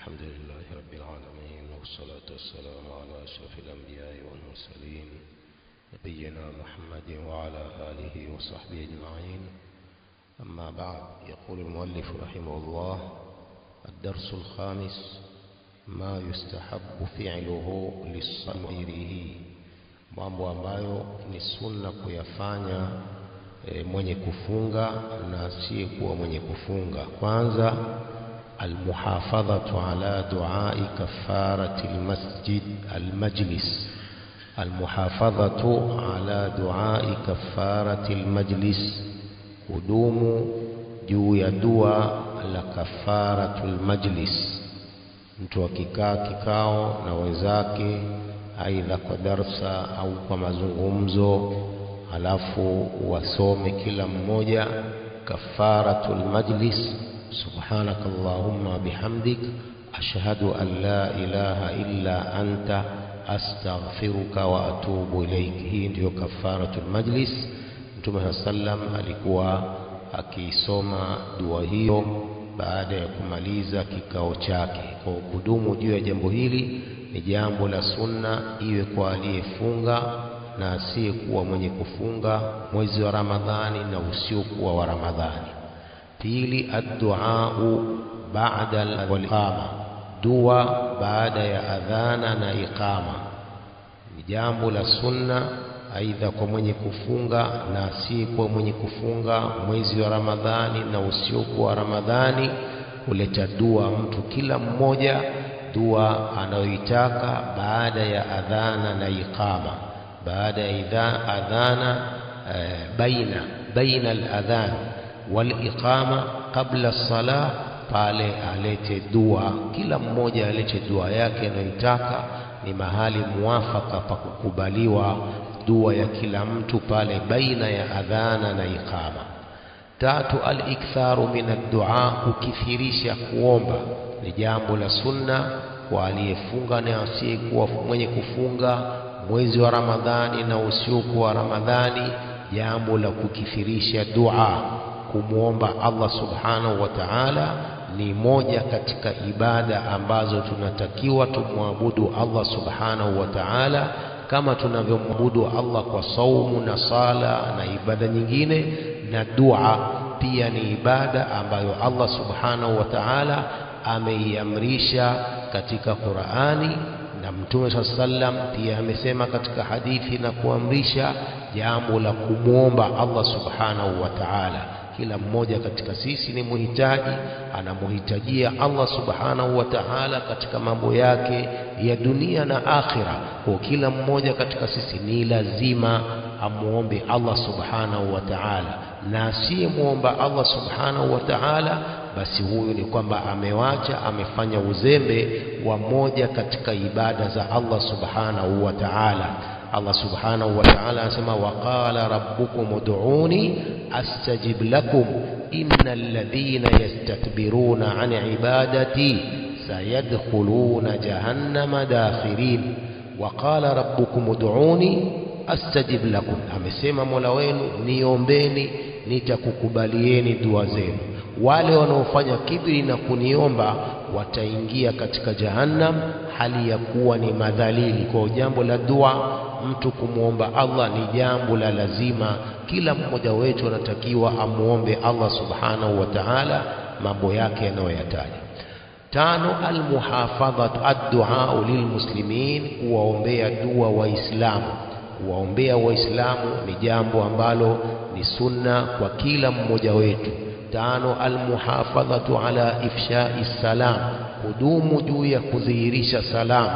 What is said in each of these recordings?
الحمد لله رب العالمين، والصلاة والسلام على أشرف الأنبياء والمرسلين نبينا محمد وعلى آله وصحبه أجمعين. أما بعد، يقول المؤلف رحمه الله: الدرس الخامس: ما يستحب فعله للصائره، mambo ambayo ni sunna kuyafanya mwenye kufunga na asiyekuwa mwenye kufunga. Kwanza, almuhafadhatu ala duai kafarati almajlis. Almuhafadhatu ala duai kafarati almajlis, kudumu juu ya dua la kafaratul majlis. Mtu akikaa kikao na wenzake, aidha kwa darsa au kwa mazungumzo, alafu wasome kila mmoja kafaratul majlis: subhanaka allahumma bihamdik ashhadu an la ilaha illa anta astaghfiruka wa atubu ilayk. Hii ndio kafaratul majlis. Mtume sallam alikuwa akisoma dua hiyo baada ya kumaliza kikao chake. Kwa kudumu juu ya jambo hili ni jambo la sunna, iwe kwa aliyefunga na asiyekuwa mwenye kufunga mwezi wa Ramadhani na usiokuwa wa Ramadhani. Pili, ad-du'a ba'da al-iqama, dua baada ya adhana na iqama ni jambo la sunna, aidha kwa mwenye kufunga na asiyekuwa mwenye kufunga mwezi wa Ramadhani na usiokuwa wa Ramadhani. Huleta dua mtu kila mmoja dua anayoitaka baada ya adhana na iqama. Baada ya adhana, baina al-adhan wal iqama qabla as-salah, pale alete dua, kila mmoja alete dua yake anayoitaka. Ni mahali muafaka pa kukubaliwa dua ya kila mtu pale baina ya adhana na iqama. Tatu, al-iktharu min ad-du'a, kukithirisha kuomba ni jambo la sunna kwa aliyefunga na asiyekuwa mwenye kufunga mwezi wa Ramadhani na usiokuwa wa Ramadhani. Jambo la kukithirisha dua, kumuomba Allah subhanahu wa ta'ala, ni moja katika ibada ambazo tunatakiwa tumwabudu Allah subhanahu wa ta'ala kama tunavyomwabudu Allah kwa saumu na sala na ibada nyingine. Na dua pia ni ibada ambayo Allah subhanahu wa ta'ala ameiamrisha katika Qur'ani, na Mtume sallam pia amesema katika hadithi na kuamrisha jambo la kumuomba Allah subhanahu wa ta'ala. Kila mmoja katika sisi ni muhitaji, anamuhitajia Allah subhanahu wa ta'ala katika mambo yake ya dunia na akhira. Kwa kila mmoja katika sisi ni lazima amuombe Allah subhanahu wa ta'ala, na asiyemuomba Allah subhanahu wa ta'ala, basi huyu ni kwamba amefanya uzembe wa moja katika ibada za Allah subhanahu wa ta'ala. Allah subhanahu wa ta'ala anasema: wa qala rabbukum ud'uni astajib lakum innal ladhina yastakbiruna an ibadati sayadkhuluna jahannama dakhirin. Wa qala rabbukum ud'uni astajib lakum, amesema Mola wenu niombeni nitakukubalieni dua zenu. Wale wanaofanya kibri na kuniomba wataingia katika jahannam hali ya kuwa ni madhalili. Kwa jambo la dua, mtu kumuomba Allah ni jambo la lazima. Kila mmoja wetu anatakiwa amuombe Allah subhanahu wa ta'ala mambo yake anayoyataja. Tano, almuhafadhatu ad-du'a lilmuslimin, kuwaombea dua Waislamu. Kuwaombea Waislamu ni jambo ambalo ni sunna kwa kila mmoja wetu. Tano, almuhafadhatu ala ifsha'i salam, kudumu juu ya kudhihirisha salamu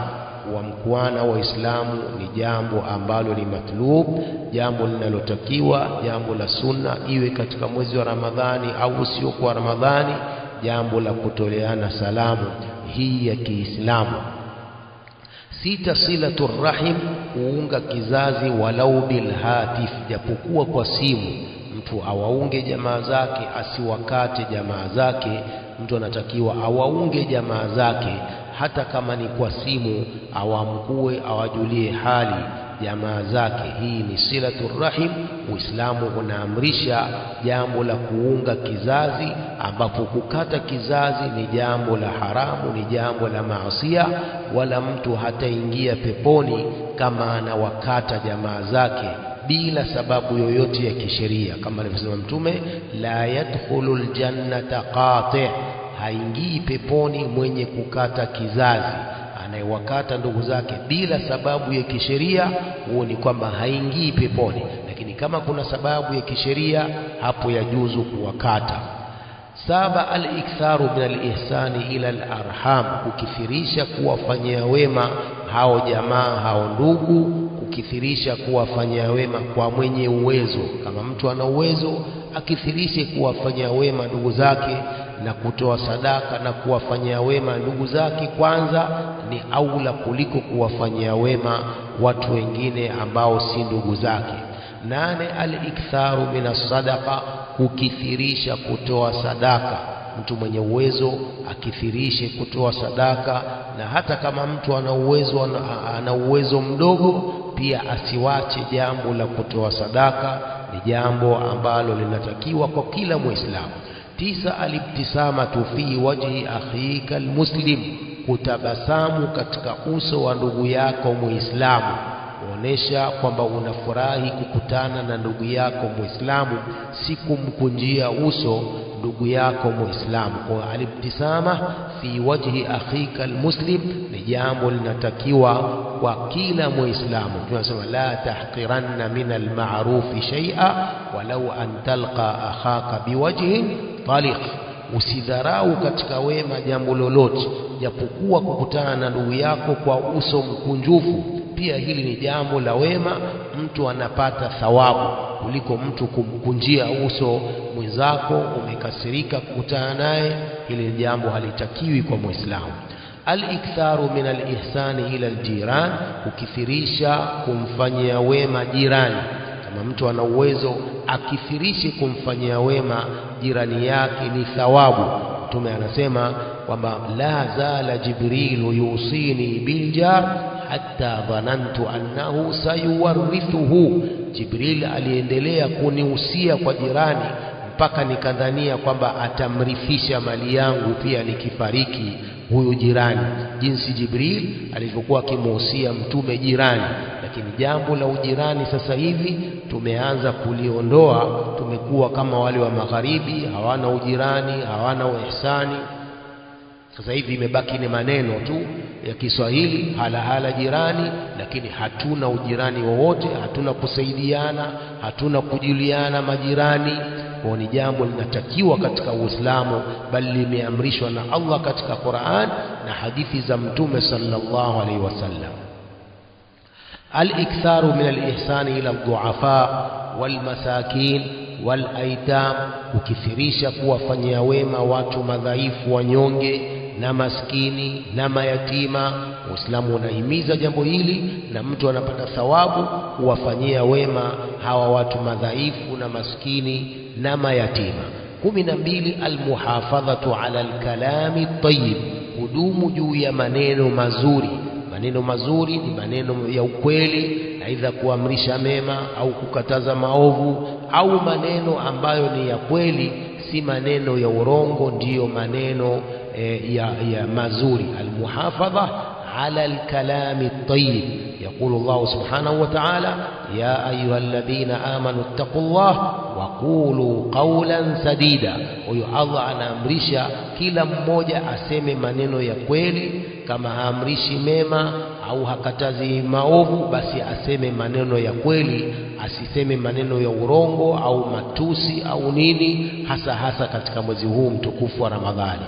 wa mkuana Waislamu ni jambo ambalo ni matlub, jambo linalotakiwa, jambo la sunna, iwe katika mwezi wa Ramadhani au usiokuwa Ramadhani, jambo la kutoleana salamu hii ya Kiislamu. Sita, silatur rahim, kuunga kizazi walau bil hatif, japokuwa kwa simu. Mtu awaunge jamaa zake, asiwakate jamaa zake. Mtu anatakiwa awaunge jamaa zake hata kama ni kwa simu, awamkue, awajulie hali. jamaa zake. Hii ni silatur rahim. Uislamu unaamrisha jambo la kuunga kizazi, ambapo kukata kizazi ni jambo la haramu, ni jambo la maasiya, wala mtu hataingia peponi kama anawakata jamaa zake bila sababu yoyote ya kisheria, kama alivyosema Mtume, la yadkhulul jannata qati', haingii peponi mwenye kukata kizazi. Anayewakata ndugu zake bila sababu ya kisheria, huo ni kwamba haingii peponi. Lakini kama kuna sababu ya kisheria, hapo yajuzu kuwakata. 7, al-iktharu min al-ihsani ila al-arham, kukithirisha kuwafanyia wema hao jamaa, hao ndugu, kukithirisha kuwafanyia wema kwa mwenye uwezo. Kama mtu ana uwezo, akithirishe kuwafanyia wema ndugu zake na kutoa sadaka na kuwafanyia wema ndugu zake, kwanza ni aula kuliko kuwafanyia wema watu wengine ambao si ndugu zake. 8, al-iktharu min as-sadaqa, kukithirisha kutoa sadaka. Mtu mwenye uwezo akithirishe kutoa sadaka, na hata kama mtu ana uwezo mdogo, pia asiwache jambo la kutoa sadaka. Ni jambo ambalo linatakiwa kwa kila Muislamu. 9, al-ibtisamatu fi wajhi akhika al-muslim, kutabasamu katika uso wa ndugu yako Muislamu, kuonesha kwamba unafurahi kukutana na ndugu yako Muislamu, si kumkunjia uso ndugu yako Muislamu. Kwa al-ibtisama fi wajhi akhika al-muslim ni jambo linatakiwa kwa kila Muislamu. Tunasema la tahqiranna min al-ma'ruf shay'a walau an talqa akhaka biwajhin taliq, usidharau katika wema jambo lolote, japokuwa kukutana na ndugu yako kwa uso mkunjufu. Pia hili ni jambo la wema, mtu anapata thawabu kuliko mtu kumkunjia uso mwenzako, umekasirika kukutana naye. Hili ni jambo halitakiwi kwa Muislamu. Al-iktharu min al-ihsani ila al-jiran, kukithirisha kumfanyia wema jirani. Kama mtu ana uwezo, akithirishe kumfanyia wema jirani yake, ni thawabu. Mtume anasema kwamba la zala Jibrilu yusini biljar hatta dhanantu annahu sayuwarithuhu, Jibril aliendelea kunihusia kwa jirani mpaka nikadhania kwamba atamrithisha mali yangu pia nikifariki huyu jirani. Jinsi Jibril alivyokuwa akimuhusia mtume jirani. Lakini jambo la ujirani sasa hivi tumeanza kuliondoa, tumekuwa kama wale wa magharibi, hawana ujirani, hawana ihsani. Sasa hivi imebaki ni maneno tu ya Kiswahili, hala jirani, lakini hatuna ujirani wowote, hatuna kusaidiana, hatuna kujuliana majirani. Kwa ni jambo linatakiwa katika Uislamu, bali limeamrishwa na Allah katika Qur'an na hadithi za Mtume sallallahu alaihi wasallam. Al-iktharu min al-ihsani ila ad-du'afa wal-masakin wal-aitam, kukithirisha kuwafanyia wema watu madhaifu, wanyonge na maskini na mayatima. Uislamu unahimiza jambo hili, na mtu anapata thawabu kuwafanyia wema hawa watu madhaifu na maskini na mayatima. 12, al-muhafadhatu ala al-kalami at-tayyib, kudumu juu ya maneno mazuri. Maneno mazuri ni maneno ya ukweli, aidha kuamrisha mema au kukataza maovu, au maneno ambayo ni ya kweli, si maneno ya urongo, ndiyo maneno ya mazuri. Al-muhafadha ala al-kalami at-tayyib. Yaqulu Allah subhanahu wa ta'ala, ya ayyuhalladhina amanu ittaqullaha wa qulu qawlan sadida. Huyo Allah anaamrisha kila mmoja aseme maneno ya kweli. Kama haamrishi mema au hakatazi maovu, basi aseme maneno ya kweli, asiseme maneno ya urongo au matusi au nini, hasa katika mwezi huu mtukufu wa Ramadhani.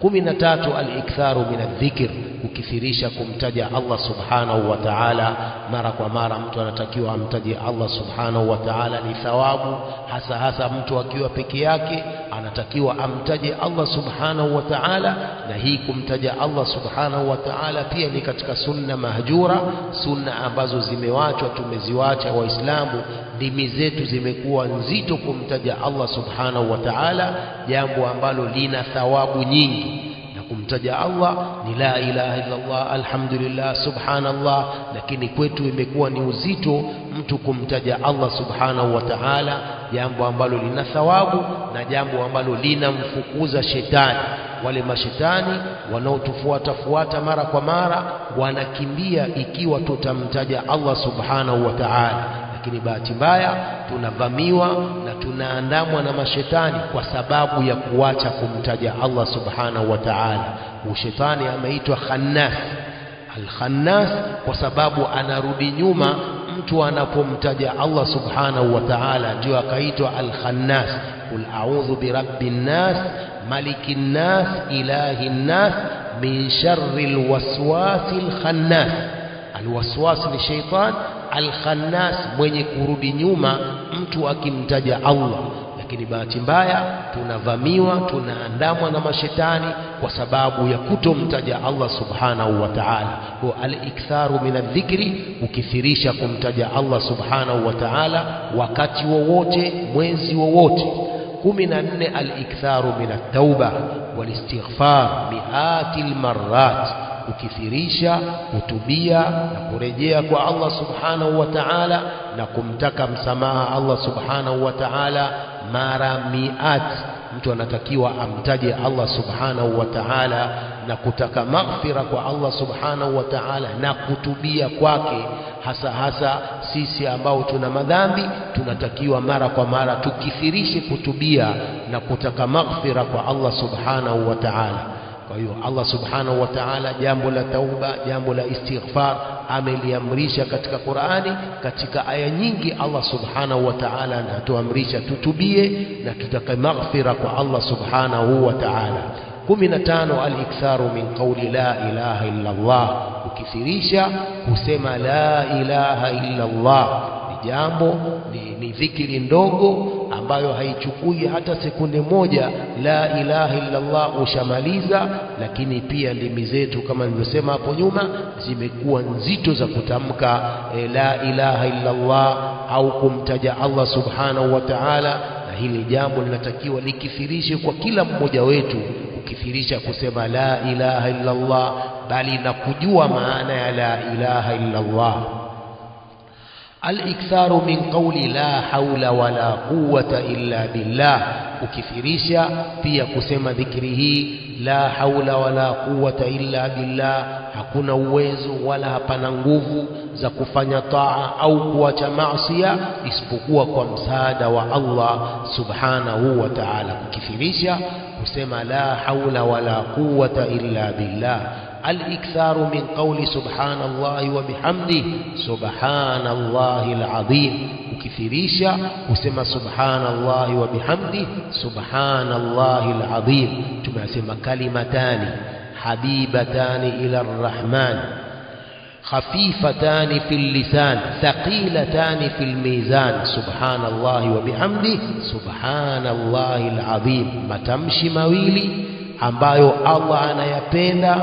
13, al-iktharu min adh-dhikr, kukithirisha kumtaja Allah subhanahu wa ta'ala mara kwa mara. Mtu anatakiwa amtaje Allah subhanahu wa ta'ala, ni thawabu. Hasa mtu akiwa peke yake anatakiwa amtaje Allah subhanahu wa ta'ala, na hii kumtaja Allah subhanahu wa ta'ala pia ni katika sunna mahjura, sunna ambazo zimewachwa, tumeziwacha Waislamu. Ndimi zetu zimekuwa nzito kumtaja Allah subhanahu wa ta'ala, jambo ambalo lina thawabu nyingi. Na kumtaja Allah ni la ilaha illa Allah, alhamdulillah, subhanallah. Lakini kwetu imekuwa ni uzito mtu kumtaja Allah subhanahu wa ta'ala, jambo ambalo lina thawabu na jambo ambalo linamfukuza shetani. Wale mashetani wanaotufuata mara kwa mara wanakimbia ikiwa tutamtaja Allah subhanahu wa ta'ala. Lakini bahati mbaya tunavamiwa na tunaandamwa na mashetani kwa sababu ya kuacha kumtaja Allah subhanahu wa ta'ala. Shetani ameitwa khannas, al-khannas, kwa sababu anarudi nyuma mtu anapomtaja Allah subhanahu wa ta'ala, ndio akaitwa al-khannas. Qul a'udhu bi rabbin nas malikin nas ilahin nas min sharril waswasil khannas. Al-waswas ni shaytan, al-khannas mwenye kurudi nyuma mtu akimtaja Allah. Lakini bahati mbaya tunavamiwa, tunaandamwa na mashetani kwa sababu ya kutomtaja Allah subhanahu wa ta'ala. Kwa al-iktharu min adh-dhikri, ukithirisha kumtaja Allah subhanahu wa ta'ala wakati wowote, mwezi wowote. 14 al-iktharu min at-tauba wal-istighfar mi'atil marrat, ukithirisha kutubia na kurejea kwa Allah subhanahu wa ta'ala na kumtaka msamaha Allah subhanahu wa ta'ala mara miat. Mtu anatakiwa amtaje Allah subhanahu wa ta'ala na kutaka maghfira kwa Allah subhanahu wa ta'ala na kutubia kwake. Hasa sisi ambao tuna madhambi tunatakiwa mara kwa mara tukithirishe kutubia na kutaka maghfira kwa Allah subhanahu wa ta'ala. Kwa hiyo Allah subhanahu wa ta'ala jambo la tauba, jambo la istighfar ameliamrisha katika Qur'ani. Katika aya nyingi Allah subhanahu wa ta'ala anatuamrisha tutubie na tutake maghfira kwa Allah subhanahu wa ta'ala. 15 al-iktharu min qawli la ilaha illa Allah, ukithirisha kusema la ilaha illa Allah. Jambo ni dhikri ndogo ambayo haichukui hata sekunde moja. La ilaha illa Allah ushamaliza, lakini pia ndimi zetu kama nilivyosema hapo nyuma zimekuwa nzito za kutamka la ilaha illa Allah au kumtaja Allah subhanahu wa ta'ala. Na hili jambo linatakiwa likithirishe kwa kila mmoja wetu, ukithirisha kusema la ilaha illa Allah, bali na kujua maana ya la ilaha illa Allah. Al-iktharu min qawli la hawla wala quwwata illa billah, ukithirisha pia kusema dhikri hii la hawla wala quwwata illa billah, hakuna uwezo wala hapana nguvu za kufanya taa au kuacha maasi isipokuwa kwa msaada wa Allah subhanahu wa ta'ala. Ukithirisha kusema la hawla wala quwwata illa billah. الإكثار من قول سبحان الله وبحمده سبحان الله العظيم، ukithirisha kusema سبحان الله وبحمده سبحان الله العظيم. tumesema kalimatani habibatani ila الرحمن خفيفتان في اللسان ثقيلتان في الميزان سبحان الله وبحمده سبحان الله العظيم. matamshi mawili ambayo Allah anayapenda,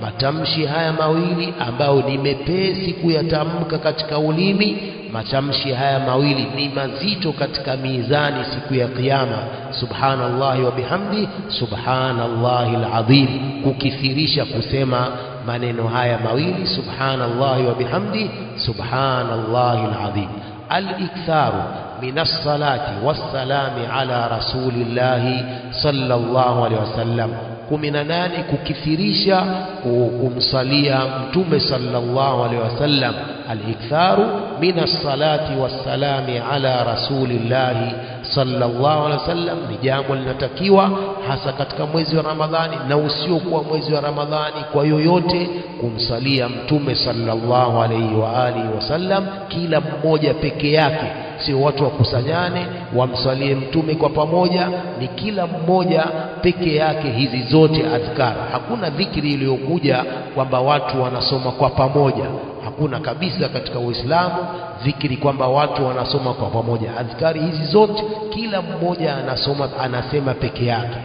matamshi haya mawili ambayo ni mepesi kuyatamka katika ulimi, matamshi haya mawili ni mazito katika mizani siku ya kiyama. Subhanallahi wa bihamdi subhanallahi alazim, kukithirisha kusema maneno haya mawili subhanallahi wa bihamdi subhanallahi alazim. Al-iktharu minas salati wassalami ala rasulillahi sallallahu alaihi wasallam. 18 kukithirisha kumsalia mtume sallallahu alaihi wasallam. Al-iktharu minas salati wassalami ala rasulillahi sallallahu alaihi wasallam ni jambo linatakiwa hasa katika mwezi wa Ramadhani na usiokuwa mwezi wa Ramadhani, kwa yoyote kumsalia mtume sallallahu alaihi wa alihi wasallam, kila mmoja peke yake, sio watu wakusanyane wamsalie mtume kwa pamoja, ni kila mmoja peke yake. Hizi zote adhkar, hakuna dhikri iliyokuja kwamba watu wanasoma kwa pamoja, hakuna kabisa katika Uislamu dhikri kwamba watu wanasoma kwa pamoja. Adhkari hizi zote kila mmoja anasema peke yake.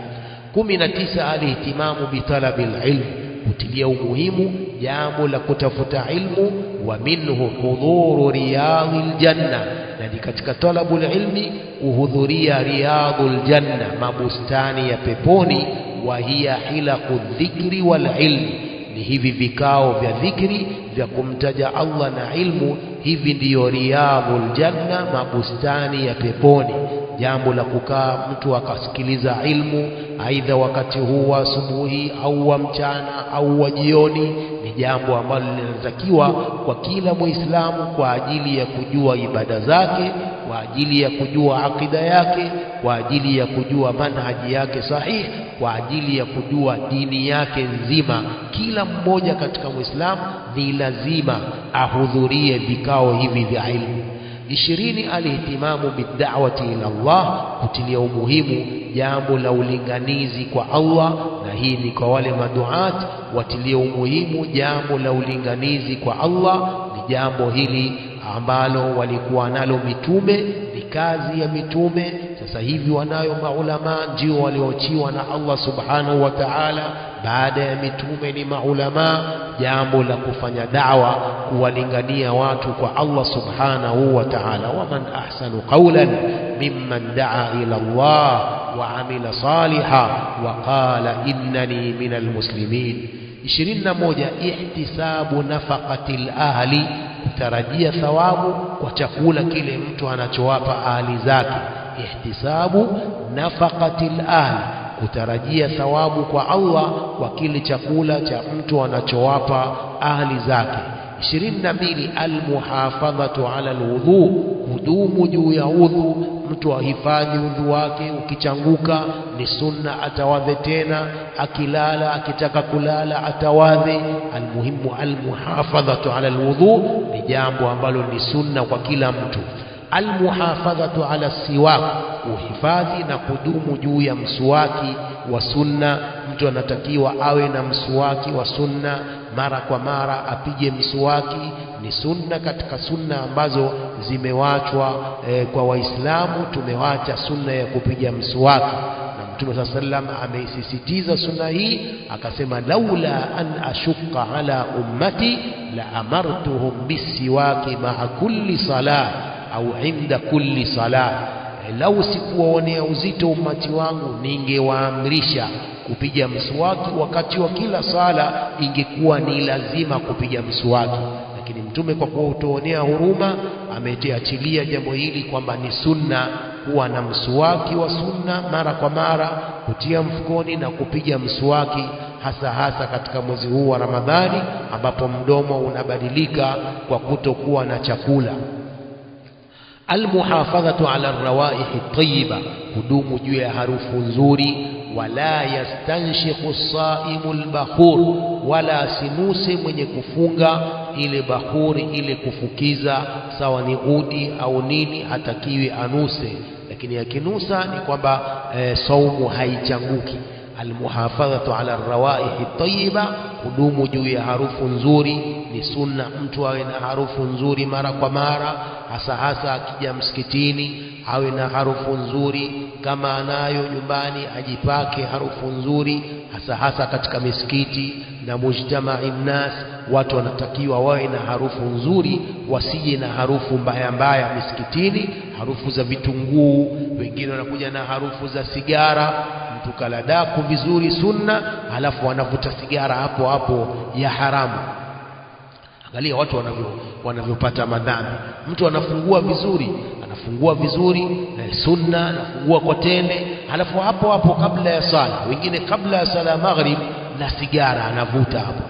19 alihtimamu bitalabil ilm, kutilia umuhimu jambo la kutafuta ilmu. Wa minhu hudhuru riyadil janna, na ni katika talabul ilmi kuhudhuria riyadul janna, mabustani ya peponi. wa hiya hilaqu dhikri wal ilmi, ni hivi vikao vya dhikri vya kumtaja Allah na ilmu. Hivi ndiyo riyadhul janna, mabustani ya peponi. Jambo la kukaa mtu akasikiliza ilmu, aidha wakati huu wa asubuhi au wa mchana au wa jioni, ni jambo ambalo linatakiwa kwa kila Muislamu kwa ajili ya kujua ibada zake, kwa ajili ya kujua akida yake, kwa ajili ya kujua manhaji yake sahihi, kwa ajili ya kujua dini yake nzima. Kila mmoja katika Muislamu ni lazima ahudhurie vikao hivi vya ilmu. 20, alihtimamu bid'awati ila Allah, kutilia umuhimu jambo la ulinganizi kwa Allah, na hii ni kwa wale maduat watilie umuhimu jambo la ulinganizi kwa Allah. Ni jambo hili ambalo walikuwa nalo mitume, ni kazi ya mitume. Sasa hivi wanayo maulama, ndio walioachiwa na Allah subhanahu wa ta'ala. Baada ya mitume ni maulama. Jambo la kufanya da'wa, kuwalingania watu kwa Allah subhanahu wa ta'ala. Waman ahsanu qawlan mimman da'a ila Allah wa amila salihan wa qala innani minal muslimin. 21, ihtisabu nafaqatil ahli, kutarajia thawabu kwa chakula kile mtu anachowapa ahli zake. Ihtisabu nafaqatil ahli, kutarajia thawabu kwa Allah kwa kile chakula cha mtu anachowapa ahli zake. 22, almuhafadhatu ala alwudhu, kudumu juu ya udhu. Mtu ahifadhi udhu wake, ukichanguka ni sunna atawadhe tena, akilala akitaka kulala atawadhe. Almuhimu almuhafadhatu ala alwudhu, ni jambo ambalo ni sunna kwa kila mtu. Almuhafadhatu ala siwak, uhifadhi na kudumu juu ya msuwaki wa sunna. Mtu anatakiwa awe na msuwaki wa sunna, mara kwa mara apige msuwaki. Ni sunna katika sunna ambazo zimewachwa kwa Waislamu. Tumewacha sunna ya kupiga msuwaki, na Mtume SAW ameisisitiza sunna hii, akasema laula an ashukka ala ummati la amartuhum bisiwaki ma'a kulli salah au inda kulli salah. Lau sikuwaonea uzito umati wangu, ningewaamrisha kupiga mswaki wakati wa kila sala, ingekuwa ni lazima kupiga mswaki. Lakini Mtume kwa kutuonea huruma ameteachilia jambo hili kwamba ni sunna kuwa na mswaki wa sunna mara kwa mara, kutia mfukoni na kupiga mswaki, hasa katika mwezi huu wa Ramadhani ambapo mdomo unabadilika kwa kutokuwa na chakula. Almuhafadhatu ala rawaihi tayyiba, kudumu juu ya harufu nzuri. Wala yastanshiqu as-saimu al-bakhur, wala sinuse mwenye kufunga ile bakhuri, ile kufukiza, sawa ni udi au nini, hatakiwi anuse. Lakini akinusa ni kwamba saumu haichanguki. Almuhafadhatu ala rawaihi tayyiba, kudumu juu ya harufu nzuri. Ni sunna mtu awe na harufu nzuri mara kwa mara, hasa akija msikitini awe na harufu nzuri. Kama anayo nyumbani ajipake harufu nzuri, hasa katika misikiti na mujtama'i nnas. Watu wanatakiwa wawe na harufu nzuri, wasije na harufu mbaya misikitini, harufu za vitunguu. Wengine wanakuja na harufu za sigara. Mtu kala daku vizuri sunna, halafu wanavuta sigara hapo ya haramu. Angalia watu wanavyopata madhambi. Mtu anafungua vizuri sunna, anafungua kwa tende, halafu hapo kabla ya sala, wengine kabla ya sala maghrib, na sigara anavuta hapo.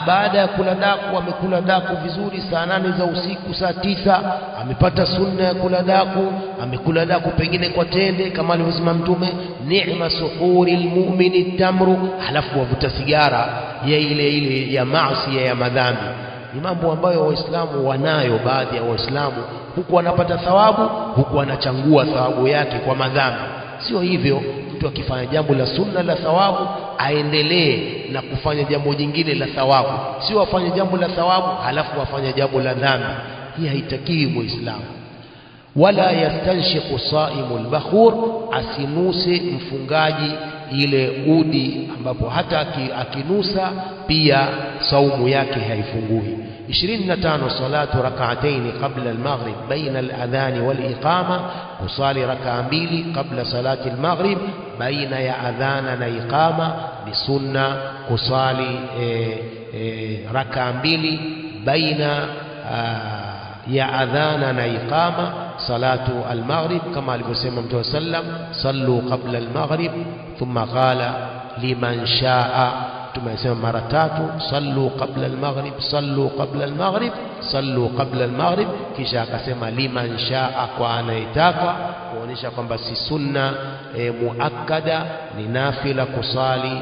Baada ya kula daku, amekula daku vizuri saa 8 za usiku, saa 9 amepata sunna ya kula daku, amekula daku pengine kwa tende kama alivyosema Mtume, ni'ma suhuri almu'mini tamru, halafu wavuta sigara ya ile ya maasi ya madhambi. Ni mambo ambayo Waislamu wanayo, baadhi ya Waislamu huku wanapata thawabu, huku wanachangua thawabu yake kwa madhambi. Sio hivyo. Mtu akifanya jambo la sunna la thawabu, aendelee na kufanya jambo jingine la thawabu, sio afanye jambo la thawabu halafu afanye jambo la dhambi. Hii haitakiwi Muislamu. Wala yastanshiqu saimu al-bakhur, asinuse mfungaji ile udi, ambapo hata akinusa pia saumu yake haifungui. 25 salatu rak'atayn qabla al-maghrib baina al-adhan wal-iqama, kusali rak'a mbili kabla salati al-maghrib baina ya adhana na iqama. Ni sunna kusali rak'a mbili baina ya adhana na iqama salatu al-maghrib, kama alivyosema Mtume sallam, sallu qabla al-maghrib, thumma qala liman shaa. Tumesema mara tatu, sallu qabla al-maghrib, sallu qabla al-maghrib, sallu qabla al-maghrib, kisha akasema liman shaa, kwa anayetaka, kuonyesha kwamba si sunna muakkada, ni nafila kusali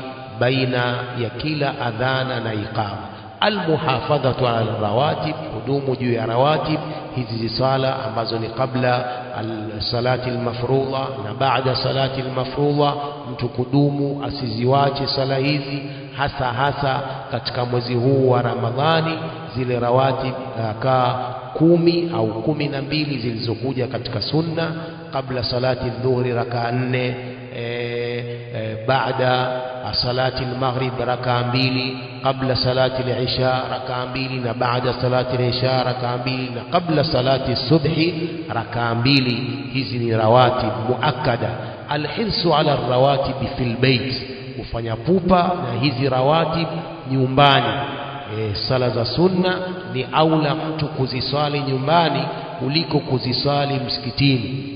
baina ya kila adhana na iqama. Almuhafadhatu ala rawatib, kudumu juu ya rawatib. Hizi sala ambazo ni kabla salati almafrudha na baada salati almafrudha, mtu kudumu asiziwache sala hizi, hasa katika mwezi huu wa Ramadhani. Zile rawatib ka 10 au 12 zilizokuja katika sunna, kabla salati dhuhri raka 4, baada salati al-maghrib raka 2, kabla salati al-isha raka 2, na baada salati al-isha raka 2, na kabla salati subhi raka 2. Hizi ni rawatib muakkada. Alhirsu ala rawatib fil bait, kufanya pupa na hizi rawatib nyumbani. Sala za sunna ni aula mtu kuziswali nyumbani kuliko kuziswali msikitini.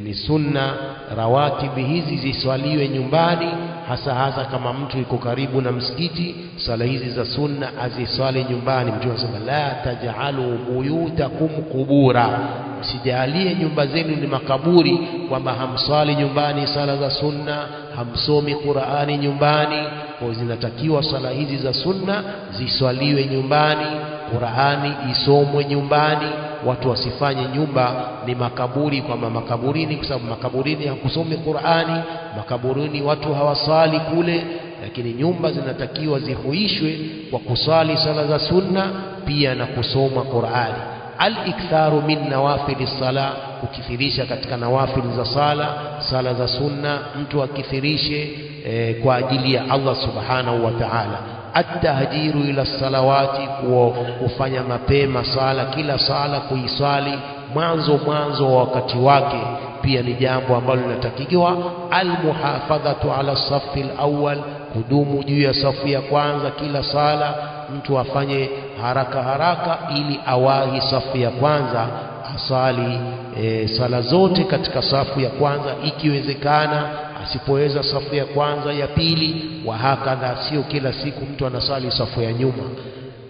Ni sunna rawatibi hizi ziswaliwe nyumbani, hasa kama mtu yuko karibu na msikiti. Sala hizi za sunna aziswali nyumbani. Mtume anasema la taj'alu buyutakum qubura, sijalie nyumba zenu ni makaburi, kwamba hamswali nyumbani sala za sunna, hamsomi Qur'ani nyumbani. Kwa zinatakiwa sala hizi za sunna ziswaliwe nyumbani, Qur'ani isomwe nyumbani. Watu wasifanye nyumba ni makaburi, kwamba makaburini, kwa sababu makaburini hakusomi Qur'ani, makaburini watu hawasali kule. Lakini nyumba zinatakiwa zihuishwe kwa kusali sala za sunna pia na kusoma Qur'ani. Al-iktharu min nawafili sala, kukithirisha katika nawafili za sala za sunna mtu akithirishe kwa ajili ya Allah subhanahu wa ta'ala. At-tahjiru ila salawati, kufanya mapema sala, kila sala kuiswali mwanzo wa wakati wake, pia ni jambo ambalo linatakiwa. Al-muhafadhatu ala safi al-awwal, kudumu juu ya safu ya kwanza. Kila sala mtu afanye haraka ili awahi safu ya kwanza, asali sala zote katika safu ya kwanza ikiwezekana. Asipoweza safu ya kwanza, ya pili, wa hakadha. Sio kila siku mtu anasali safu ya nyuma.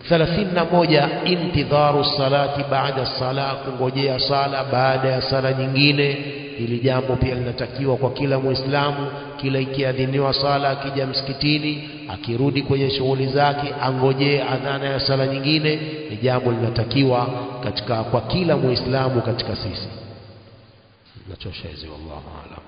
31 intidharu salati baada sala, kungojea sala baada ya sala nyingine. Hili jambo pia linatakiwa kwa kila Muislamu. Kila ikiadhiniwa sala, akija msikitini, akirudi kwenye shughuli zake, angojee adhana ya sala nyingine. Ni jambo linatakiwa kwa kila Muislamu katika sisi. Nachosha hizi, wallahu a'lam.